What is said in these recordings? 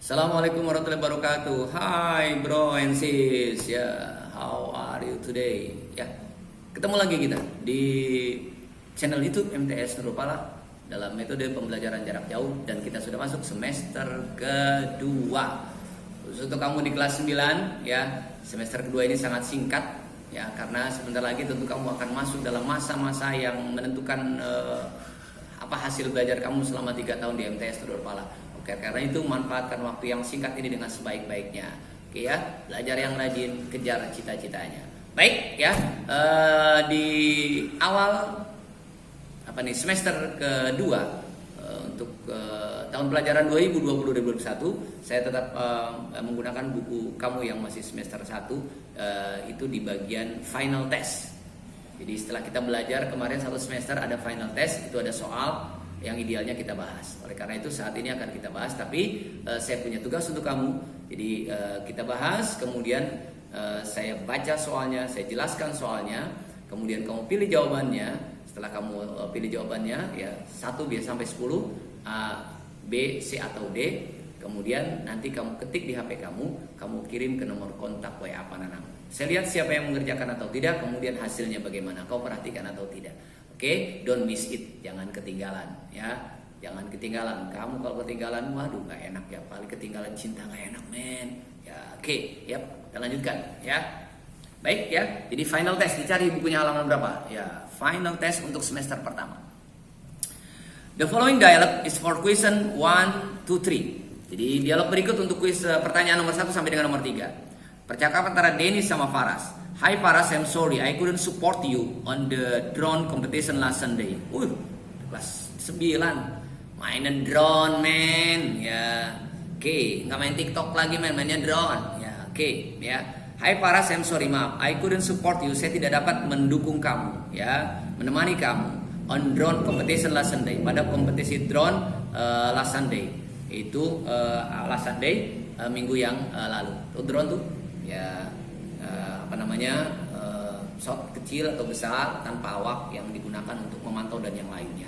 Assalamualaikum warahmatullahi wabarakatuh. Hai bro and sis, ya, how are you today? Ya, ketemu lagi kita di channel YouTube MTS Nurul Pala dalam metode pembelajaran jarak jauh, dan kita sudah masuk semester kedua. Khusus untuk kamu di kelas 9, ya, semester kedua ini sangat singkat, ya, karena sebentar lagi tentu kamu akan masuk dalam masa-masa yang menentukan apa hasil belajar kamu selama 3 tahun di MTS Nurul Pala. Oke, karena itu manfaatkan waktu yang singkat ini dengan sebaik-baiknya. Oke ya, belajar yang rajin, kejar cita-citanya. Baik ya, di awal semester kedua untuk tahun pelajaran 2020-2021, saya tetap menggunakan buku kamu yang masih semester 1, itu di bagian final test. Jadi setelah kita belajar kemarin satu semester ada final test, itu ada soal yang idealnya kita bahas. Oleh karena itu saat ini akan kita bahas, tapi saya punya tugas untuk kamu. Jadi kita bahas, kemudian saya baca soalnya, saya jelaskan soalnya, kemudian kamu pilih jawabannya. Setelah kamu pilih jawabannya, ya 1 sampai 10, A, B, C atau D. Kemudian nanti kamu ketik di HP kamu kirim ke nomor kontak WA Pananang. Saya lihat siapa yang mengerjakan atau tidak, kemudian hasilnya bagaimana, kau perhatikan atau tidak. Oke, don't miss it, jangan ketinggalan, ya, jangan ketinggalan. Kamu kalau ketinggalan, waduh, nggak enak ya, paling ketinggalan cinta nggak enak, men. Ya, oke, ya, kita lanjutkan, ya. Baik, ya. Jadi final test, dicari bukunya halaman berapa? Ya, final test untuk semester pertama. The following dialogue is for question 1 to 3. Jadi dialog berikut untuk kuis pertanyaan nomor 1 sampai dengan nomor 3. Percakapan antara Dennis sama Faras. Hi Faras, I'm sorry I couldn't support you on the drone competition last Sunday. Kelas 9 mainin drone, men. Ya, oke, nggak main TikTok lagi, mainnya drone. Ya, oke, ya. Hi Faras, I'm sorry, maaf, I couldn't support you. Saya tidak dapat mendukung kamu, ya, menemani kamu on drone competition last Sunday. Pada kompetisi drone last Sunday. Itu last Sunday, minggu yang lalu. Tuh drone tuh, ya, pesawat kecil atau besar tanpa awak yang digunakan untuk memantau dan yang lainnya.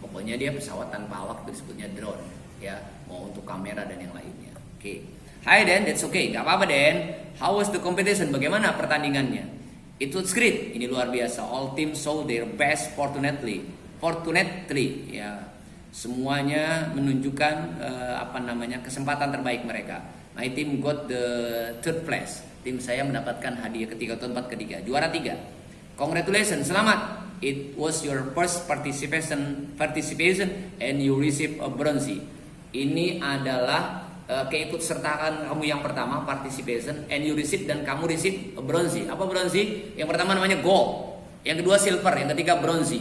Pokoknya dia pesawat tanpa awak, itu disebutnya drone, ya, mau untuk kamera dan yang lainnya. Oke. Hi Dan, that's okay, gak apa-apa Dan. How was the competition? Bagaimana pertandingannya? It was great, ini luar biasa. All teams show their best fortunately, ya. Semuanya menunjukkan kesempatan terbaik mereka. My team got the third place. Tim saya mendapatkan hadiah ketiga atau tempat ketiga, juara 3. Congratulations, selamat. It was your first participation and you receive a bronze. Ini adalah keikutsertaan kamu yang pertama, participation, and you receive, dan kamu receive a bronze. Apa bronze? Yang pertama namanya gold, yang kedua silver, yang ketiga bronze.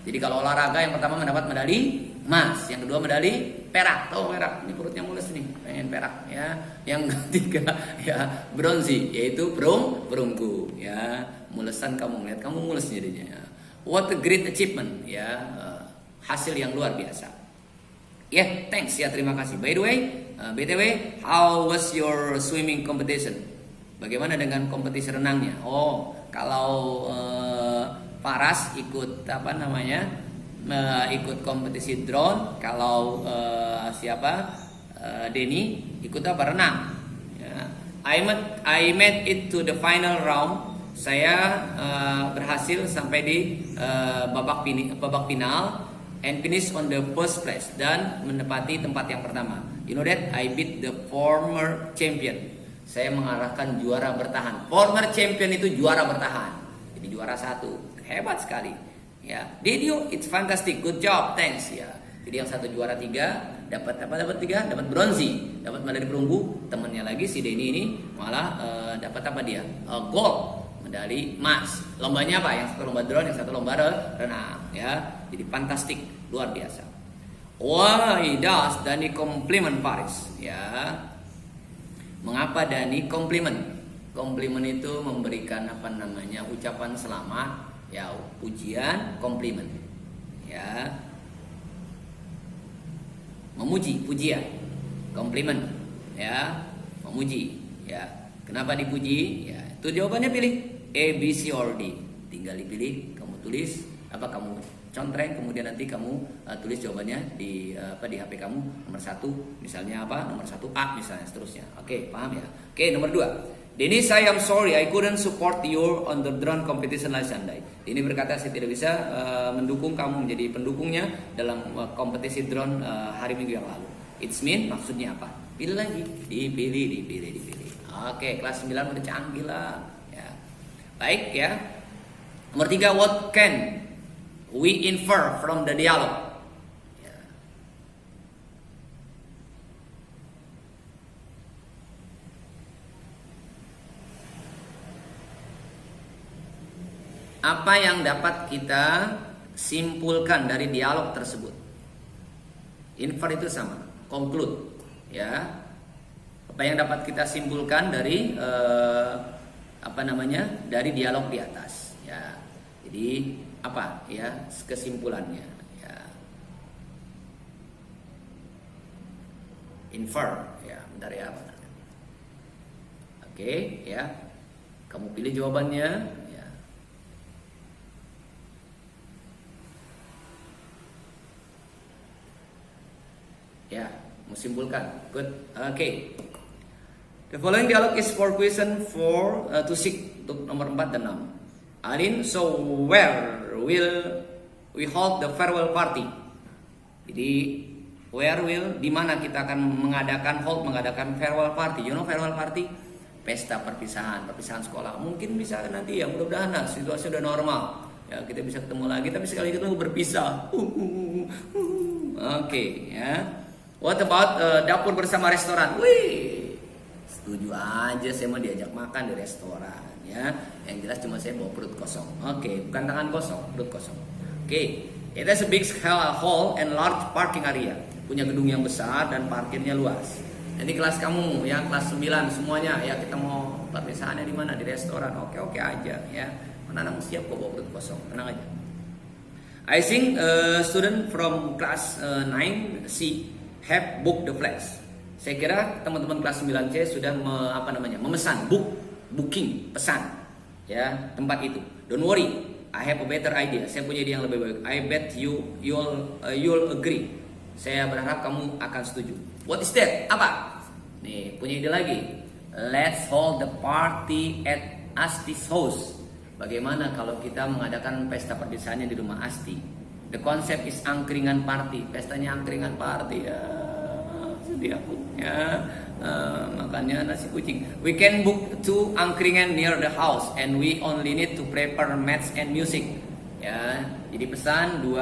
Jadi kalau olahraga yang pertama mendapat medali emas, yang kedua medali perak. Tahu perak? Ini perutnya mulus nih, pengen perak, ya. Yang ketiga ya bronze, yaitu perunggu, ya. Mulesan kamu ngeliat, kamu mulus jadinya. Ya. What a great achievement, ya. Hasil yang luar biasa. Ya, thanks ya, terima kasih. By the way, BTW, how was your swimming competition? Bagaimana dengan kompetisi renangnya? Oh, kalau Faras ikut ikut kompetisi drone. Kalau Denny ikut renang. Ya. I made it to the final round. Saya berhasil sampai di babak final and finish on the first place, dan menepati tempat yang pertama. You know that I beat the former champion. Saya mengalahkan juara bertahan. Former champion itu juara bertahan. Jadi juara 1. Hebat sekali, ya. Did you? It's fantastic, good job, thanks, ya. Jadi yang satu juara 3, dapat 3, dapat bronze, dapat medali perunggu. Temannya lagi si Denny ini malah dapat gold, medali emas. Lombanya apa? Yang satu lomba drone, yang satu lomba renang, ya. Jadi fantastic, luar biasa. Why does Dani compliment Faris? Ya. Mengapa Dani compliment? Compliment itu memberikan ucapan selamat, ya, pujian, komplimen, ya, memuji, pujian, komplimen, ya, memuji, ya. Kenapa dipuji? Ya, itu jawabannya pilih A, B, C, or D. Tinggal dipilih, kamu tulis, kamu contreng, kemudian nanti kamu tulis jawabannya di HP kamu. Nomor 1 misalnya apa? Nomor 1A misalnya, seterusnya. Oke, paham ya? Oke, nomor 2. Dennis, I am sorry I couldn't support you on the drone competition last Sunday. Ini berkata saya tidak bisa mendukung kamu menjadi pendukungnya dalam kompetisi drone hari Minggu yang lalu. It's mean maksudnya apa? Pilih lagi, dipilih. Oke, kelas 9 udah canggih lah. Ya. Baik ya. Nomor 3, what can we infer from the dialogue? Apa yang dapat kita simpulkan dari dialog tersebut? Infer itu sama, conclude, ya. Apa yang dapat kita simpulkan dari dari dialog di atas, ya. Jadi apa, ya, kesimpulannya, ya. Infer, ya, bentar ya. Oke, ya. Kamu pilih jawabannya. Ya, menyimpulkan. Good. Okay. The following dialogue is for question 4 to 6 untuk nomor 4 dan 6. Alin, so where will we hold the farewell party? Jadi di mana kita akan mengadakan farewell party? You know farewell party? Pesta perpisahan sekolah. Mungkin bisa nanti ya, mudah-mudahan situasi udah normal. Ya, kita bisa ketemu lagi, tapi sekali ketemu berpisah. Oke, ya. What about dapur bersama restoran? Wih, setuju aja, saya mau diajak makan di restoran, ya. Yang jelas cuma saya bawa perut kosong. Oke, bukan tangan kosong, perut kosong. Oke, it has a big hall and large parking area. Punya gedung yang besar dan parkirnya luas. Nanti kelas kamu, ya, kelas 9 semuanya, ya, kita mau perpisahannya di mana? Di restoran. Oke aja, ya. Anak-anak siap kok bawa perut kosong, tenang aja. I think student from class 9C have booked the place. Saya kira teman-teman kelas 9C sudah memesan, booking, pesan, ya, tempat itu. Don't worry, I have a better idea. Saya punya ide yang lebih baik. I bet you'll agree. Saya berharap kamu akan setuju. What is that? Apa? Nih, punya ide lagi. Let's hold the party at Asti's house. Bagaimana kalau kita mengadakan pesta perpisahannya di rumah Asti? The concept is angkringan party. Pestanya angkringan party, ya. Sedih aku, ya. Makanya nasi kucing. We can book 2 angkringan near the house and we only need to prepare mats and music. Ya, jadi pesan 2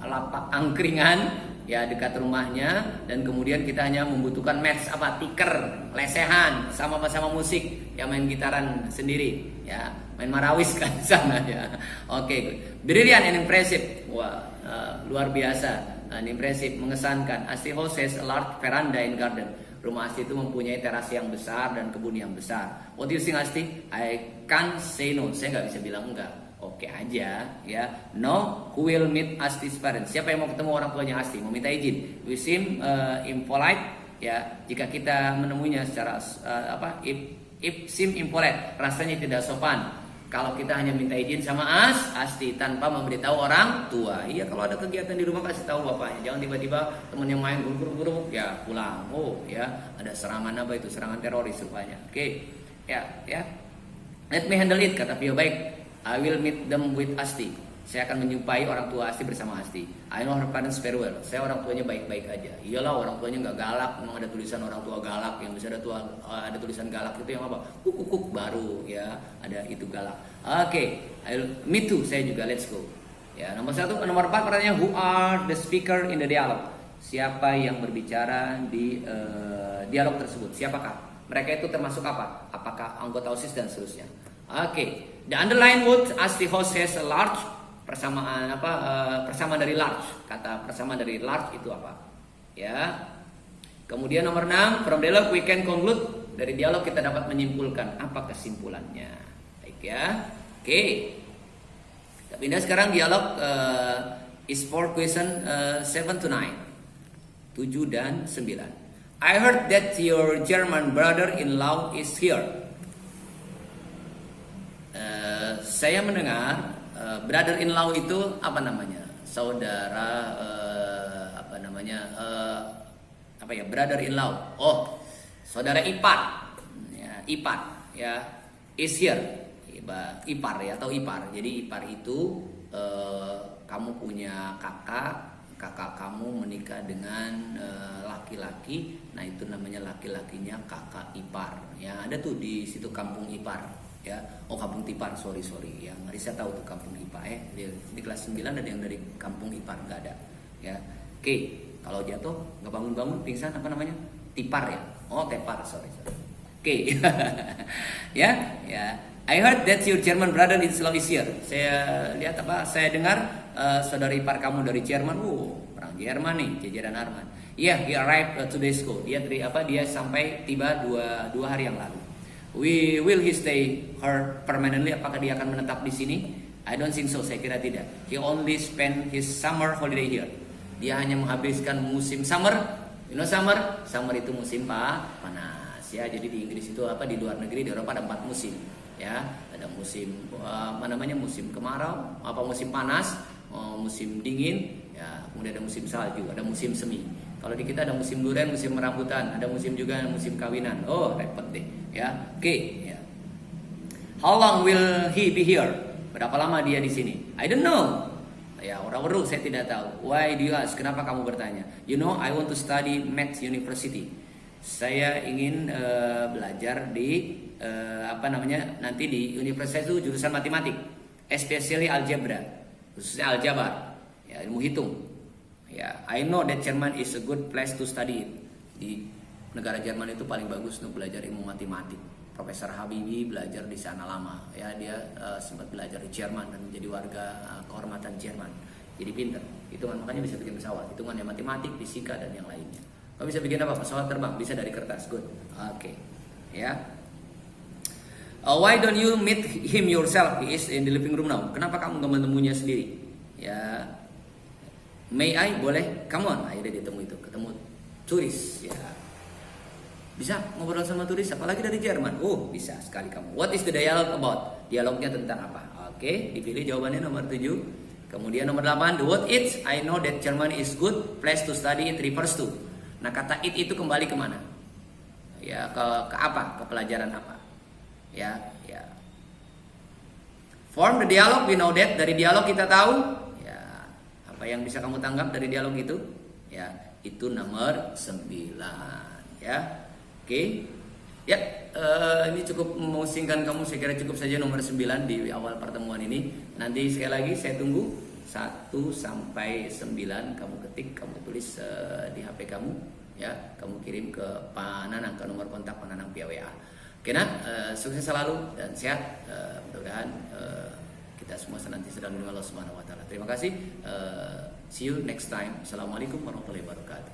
lapak angkringan, ya, dekat rumahnya, dan kemudian kita hanya membutuhkan mats, tiker, lesehan, sama-sama musik, ya, main gitaran sendiri, ya, main marawis kan di sana, ya. Oke, brilliant and impressive. Wah, luar biasa. Impressive, mengesankan. Asti house has a large veranda and garden. Rumah Asti itu mempunyai teras yang besar dan kebun yang besar. What do you think, Asti? I can't say no. Saya nggak bisa bilang enggak. Oke aja, ya. No, who will meet Asti's parents? Siapa yang mau ketemu orang tuanya Asti? Mau minta izin. We seem impolite, ya. Jika kita menemuinya secara if seem impolite, rasanya tidak sopan. Kalau kita hanya minta izin sama Asti tanpa memberitahu orang tua. Iya, kalau ada kegiatan di rumah kasih tahu bapaknya. Jangan tiba-tiba temennya main guruk-guruk, ya, pulang. Oh, ya, ada serangan serangan teroris rupanya. Oke. Ya. Let me handle it, kata Pio. Baik, I will meet them with Asti. Saya akan menjumpai orang tua Asti bersama Asti. I know her parents very well. Saya orang tuanya baik-baik aja. Iyalah, orang tuanya nggak galak. Memang ada tulisan orang tua galak. Yang bisa ada tulisan galak itu yang apa? Kuk baru, ya. Ada itu galak. Oke, me too. Saya juga. Let's go. Ya, nomor 4 pertanyaannya, who are the speaker in the dialogue? Siapa yang berbicara di dialog tersebut? Siapakah? Mereka itu termasuk apa? Apakah anggota OSIS dan seterusnya? Oke. The underline word Asti house has a large. Persamaan dari large. Kata persamaan dari large itu apa? Ya. Kemudian nomor 6, from dialog we can conclude. Dari dialog kita dapat menyimpulkan apa kesimpulannya. Baik, ya. Oke. Kita pindah sekarang dialog is for question 7 to 9. 7 dan 9. I heard that your German brother-in-law is here. Saya mendengar brother in law itu apa namanya? Saudara apa namanya? Apa ya? Brother in law. Oh, saudara ipar. Ya, ipar ya. Is here. Ipar ya, atau ipar. Jadi ipar itu kamu punya kakak kamu menikah dengan laki-laki, nah itu namanya laki-lakinya kakak ipar. Ya ada tuh di situ kampung ipar, ya. Oh kampung tipar, sorry. Yang Marisa tahu tuh kampung ipar. Di kelas 9 ada yang dari kampung ipar, nggak ada. Ya, oke. Kalau jatuh nggak bangun-bangun, pingsan apa namanya? Tipar ya. Oh tepar, sorry. Oke. Ya. I heard that your German brother is here. Saya lihat apa? Saya dengar saudara ipar kamu dari Jerman. Orang Jerman nih, jajaran Arman. Yeah, he arrived 2 days ago. Dia sampai tiba dua hari yang lalu. Will he stay her permanently? Apakah dia akan menetap di sini? I don't think so. Saya kira tidak. He only spend his summer holiday here. Dia hanya menghabiskan musim summer. You know summer? Summer itu musim panas ya. Jadi di Inggris itu di luar negeri, di Eropa ada 4 musim. Ya, ada musim musim kemarau, musim panas, musim dingin, ya, kemudian ada musim salju, ada musim semi. Kalau di kita ada musim durian, musim rambutan, ada musim juga musim kawinan. Oh, repot deh, ya. Oke, ya. How long will he be here? Berapa lama dia di sini? I don't know. Ya, orang-orang saya tidak tahu. Why do you ask? Kenapa kamu bertanya? You know, I want to study Math University. Saya ingin belajar di nanti di universitas itu jurusan matematik, especially algebra, khususnya aljabar, ya, ilmu hitung. Ya, I know that German is a good place to study it. Di negara Jerman itu paling bagus untuk belajar ilmu matematik. Profesor Habibie belajar di sana lama, ya dia sempat belajar di Jerman dan menjadi warga kehormatan Jerman. Jadi pinter, hitungan makanya bisa bikin pesawat, hitungannya matematik, fisika dan yang lainnya. Kamu bisa bikin apa? Pesawat terbang bisa dari kertas, good. Oke. Ya. Why don't you meet him yourself? He is in the living room now. Kenapa kamu nggak menemunya sendiri? Ya, may I? Boleh? Come on. Akhirnya ketemu turis. Ya, bisa ngobrol sama turis, apalagi dari Jerman. Oh, bisa sekali kamu. What is the dialogue about? Dialognya tentang apa? Oke, dipilih jawabannya nomor 7. Kemudian nomor 8. The word it. I know that German is good place to study. It refers to. Nah, kata it itu kembali kemana? Ya, ke apa? Ke pelajaran apa? Ya. Form the dialogue, we know that. Dari dialog kita tahu. Ya, apa yang bisa kamu tanggap dari dialog itu? Ya, itu nomor 9. Ya, oke. Ya, ini cukup memusingkan kamu. Saya kira cukup saja nomor 9 di awal pertemuan ini. Nanti sekali lagi saya tunggu 1 sampai 9 kamu ketik, kamu tulis di HP kamu. Ya, kamu kirim ke Pak Nanang, ke nomor kontak Pak Nanang via WA. Oke, sukses selalu dan sehat. Mudah-mudahan kita semua senantiasa dalam lindungan Allah Subhanahu wa taala. Terima kasih. See you next time. Assalamualaikum warahmatullahi wabarakatuh.